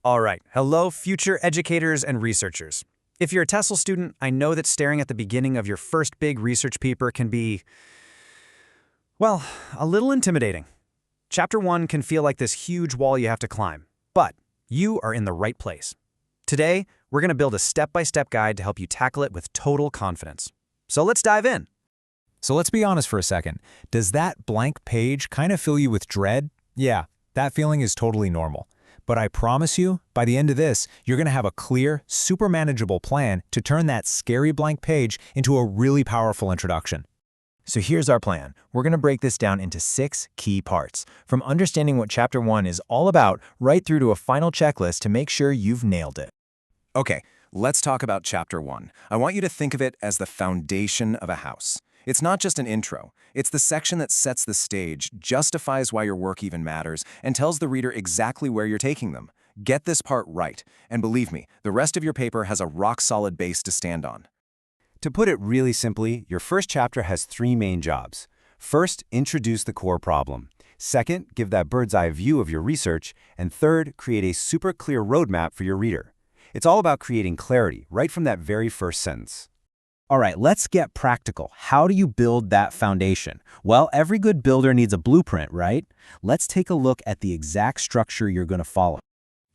All right, hello future educators and researchers. If you're a TESOL student, I know that staring at the beginning of your first big research paper can be, well, a little intimidating. Chapter 1 can feel like this huge wall you have to climb, but you are in the right place. Today, we're going to build a step-by-step guide to help you tackle it with total confidence. So let's dive in. So let's be honest for a second. Does that blank page kind of fill you with dread? Yeah, that feeling is totally normal. But I promise you, by the end of this, you're going to have a clear, super manageable plan to turn that scary blank page into a really powerful introduction. So here's our plan. We're going to break this down into 6 key parts, from understanding what Chapter 1 is all about right through to a final checklist to make sure you've nailed it. Okay, let's talk about Chapter 1. I want you to think of it as the foundation of a house. It's not just an intro. It's the section that sets the stage, justifies why your work even matters, and tells the reader exactly where you're taking them. Get this part right, and believe me, the rest of your paper has a rock-solid base to stand on. To put it really simply, your first chapter has 3 main jobs. First, introduce the core problem. Second, give that bird's-eye view of your research. And third, create a super clear roadmap for your reader. It's all about creating clarity right from that very first sentence. All right, let's get practical. How do you build that foundation? Well, every good builder needs a blueprint, right? Let's take a look at the exact structure you're going to follow.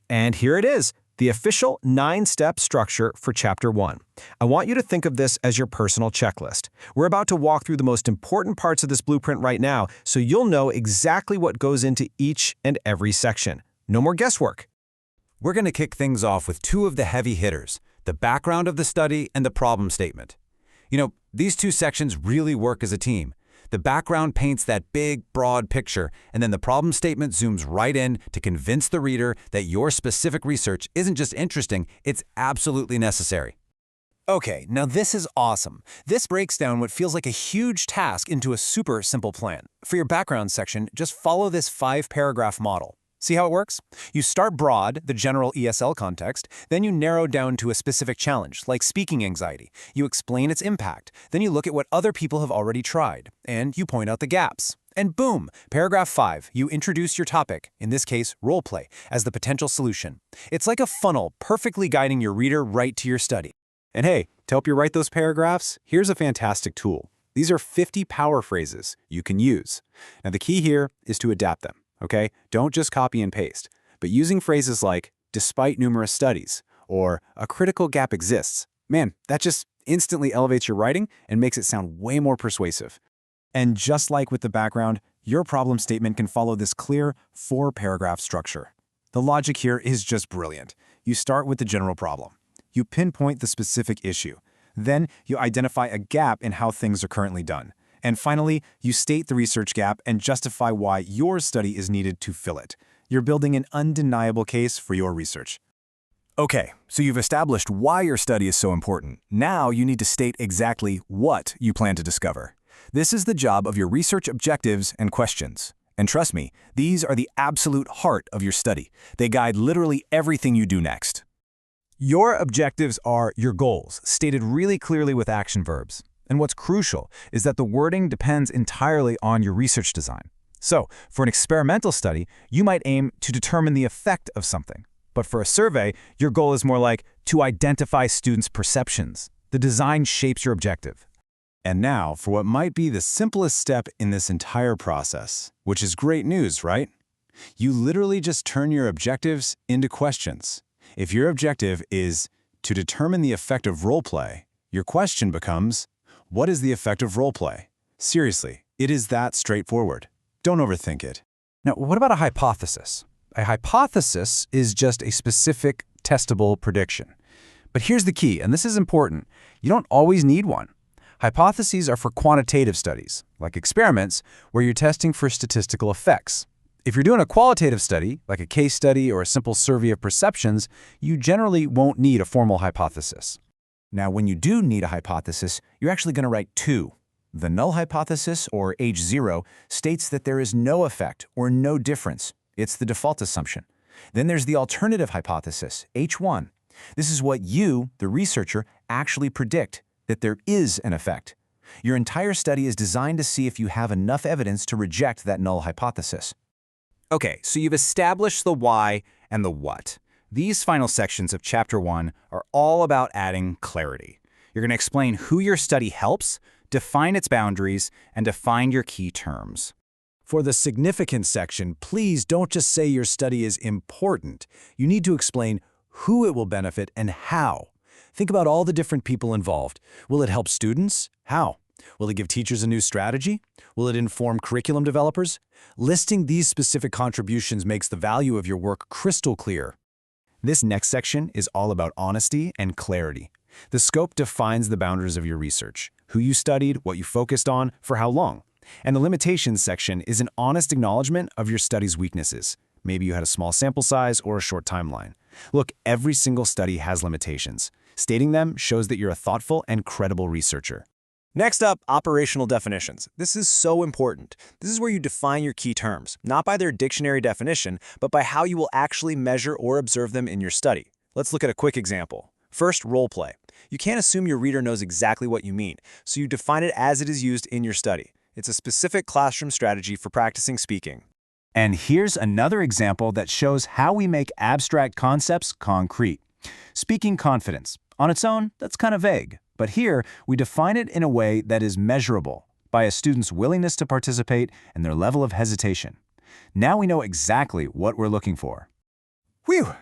And here it is, the official 9-step structure for Chapter 1. I want you to think of this as your personal checklist. We're about to walk through the most important parts of this blueprint right now, so you'll know exactly what goes into each and every section. No more guesswork. We're going to kick things off with 2 of the heavy hitters, the background of the study and the problem statement. You know, these 2 sections really work as a team. The background paints that big, broad picture, and then the problem statement zooms right in to convince the reader that your specific research isn't just interesting, it's absolutely necessary. Okay, now this is awesome. This breaks down what feels like a huge task into a super simple plan. For your background section, just follow this 5-paragraph model. See how it works? You start broad, the general ESL context, then you narrow down to a specific challenge, like speaking anxiety. You explain its impact, then you look at what other people have already tried, and you point out the gaps. And boom, paragraph 5, you introduce your topic, in this case, role play, as the potential solution. It's like a funnel, perfectly guiding your reader right to your study. And hey, to help you write those paragraphs, here's a fantastic tool. These are 50 power phrases you can use. Now the key here is to adapt them. Okay? Don't just copy and paste, but using phrases like, despite numerous studies, or a critical gap exists. Man, that just instantly elevates your writing and makes it sound way more persuasive. And just like with the background, your problem statement can follow this clear 4-paragraph structure. The logic here is just brilliant. You start with the general problem. You pinpoint the specific issue. Then you identify a gap in how things are currently done. And finally, you state the research gap and justify why your study is needed to fill it. You're building an undeniable case for your research. Okay, so you've established why your study is so important. Now you need to state exactly what you plan to discover. This is the job of your research objectives and questions. And trust me, these are the absolute heart of your study. They guide literally everything you do next. Your objectives are your goals, stated really clearly with action verbs. And what's crucial is that the wording depends entirely on your research design. So, for an experimental study, you might aim to determine the effect of something. But for a survey, your goal is more like to identify students' perceptions. The design shapes your objective. And now for what might be the simplest step in this entire process, which is great news, right? You literally just turn your objectives into questions. If your objective is to determine the effect of role play, your question becomes, what is the effect of role play? Seriously, it is that straightforward. Don't overthink it. Now, what about a hypothesis? A hypothesis is just a specific, testable prediction. But here's the key, and this is important. You don't always need one. Hypotheses are for quantitative studies, like experiments, where you're testing for statistical effects. If you're doing a qualitative study, like a case study or a simple survey of perceptions, you generally won't need a formal hypothesis. Now, when you do need a hypothesis, you're actually going to write 2. The null hypothesis, or H0, states that there is no effect or no difference. It's the default assumption. Then there's the alternative hypothesis, H1. This is what you, the researcher, actually predict, that there is an effect. Your entire study is designed to see if you have enough evidence to reject that null hypothesis. Okay, so you've established the why and the what. These final sections of Chapter 1 are all about adding clarity. You're going to explain who your study helps, define its boundaries, and define your key terms. For the significance section, please don't just say your study is important. You need to explain who it will benefit and how. Think about all the different people involved. Will it help students? How? Will it give teachers a new strategy? Will it inform curriculum developers? Listing these specific contributions makes the value of your work crystal clear. This next section is all about honesty and clarity. The scope defines the boundaries of your research, who you studied, what you focused on, for how long. And the limitations section is an honest acknowledgement of your study's weaknesses. Maybe you had a small sample size or a short timeline. Look, every single study has limitations. Stating them shows that you're a thoughtful and credible researcher. Next up, operational definitions. This is so important. This is where you define your key terms, not by their dictionary definition, but by how you will actually measure or observe them in your study. Let's look at a quick example. First, role play. You can't assume your reader knows exactly what you mean, so you define it as it is used in your study. It's a specific classroom strategy for practicing speaking. And here's another example that shows how we make abstract concepts concrete. Speaking confidence. On its own, that's kind of vague. But here, we define it in a way that is measurable by a student's willingness to participate and their level of hesitation. Now we know exactly what we're looking for. Whew!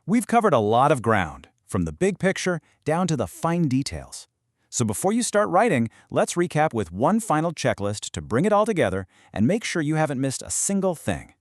We've covered a lot of ground, from the big picture down to the fine details. So before you start writing, let's recap with one final checklist to bring it all together and make sure you haven't missed a single thing.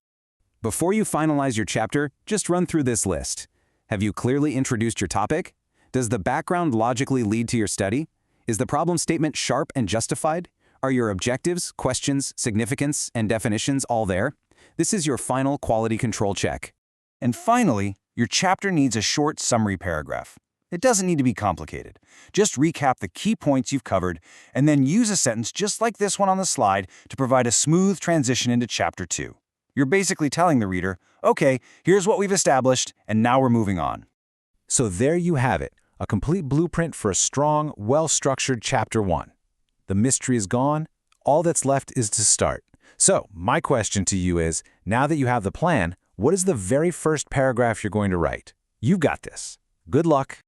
Before you finalize your chapter, just run through this list. Have you clearly introduced your topic? Does the background logically lead to your study? Is the problem statement sharp and justified? Are your objectives, questions, significance, and definitions all there? This is your final quality control check. And finally, your chapter needs a short summary paragraph. It doesn't need to be complicated. Just recap the key points you've covered, and then use a sentence just like this one on the slide to provide a smooth transition into Chapter 2. You're basically telling the reader, okay, here's what we've established, and now we're moving on. So there you have it, a complete blueprint for a strong, well-structured Chapter 1. The mystery is gone. All that's left is to start. So my question to you is, now that you have the plan, what is the very first paragraph you're going to write? You've got this. Good luck.